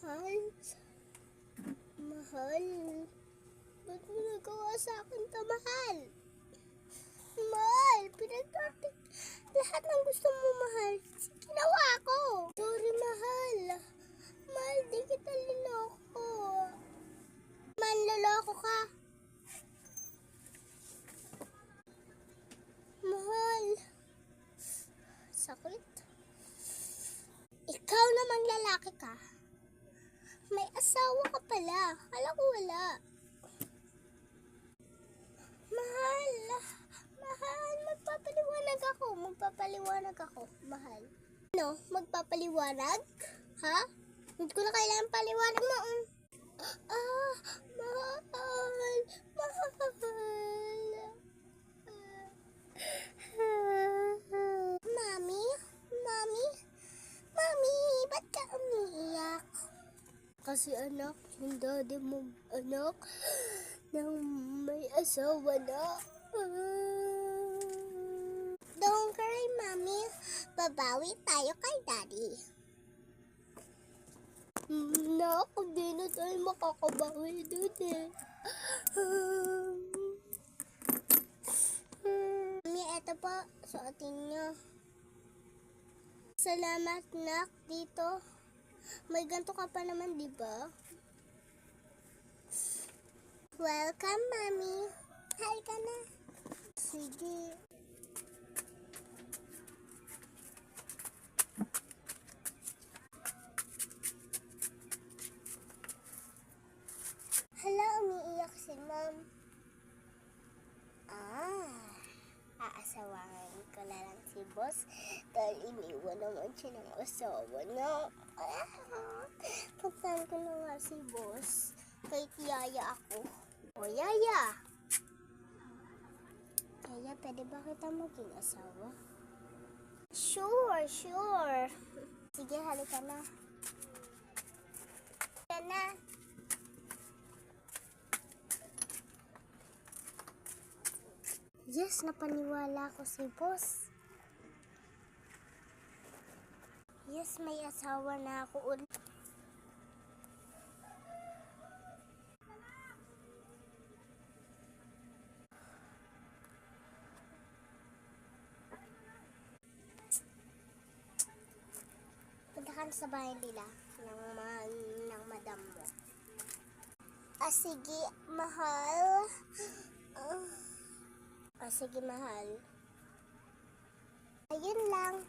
Mahal, mahal, ba't mo nagawa sa akin to, mahal? Mahal, pinagkakit lahat ng gusto mo, mahal. Ginawa ko. Sorry, mahal. Mahal, di kita linoko. Manloloko ka. Mahal. Sakit. Ikaw namang lalaki ka. May asawa ka pala. Kala ko wala. Mahal. Mahal, magpapaliwanag ako. Mahal. Ano? Magpapaliwanag? Ha? Hindi ko na kailangan paliwanag mo. Mahal. Mahal. Mami? Mami? Mami, ba't ka umiiyak? Kasi anak, yung daddy mo, anak, nang may asawa na. Don't cry, Mami. Babawi tayo kay Daddy. Nak, hindi na tayo makakabawi doon eh. Mami, eto po, suotin nyo. Salamat, Nak, dito. May ganito ka pa naman, di ba? Welcome, Mami. Halika na. Sige. Hala, umiiyak si Ma'am. Aasawahan ko na lang si Boss dahil iniwan naman siya ng asawa na. Puntahan ko na nga si Boss. Kahit yaya ako. O yaya! Yaya, pwede ba kita maging asawa? Sure. Sige, halika na. Halika na. Yes, napaniwala ko si Boss. Yes, may asawa na ako ulit. Punta ka sa bahay nila ng madam mo. Sige, mahal. Sige, mahal. Ayun lang.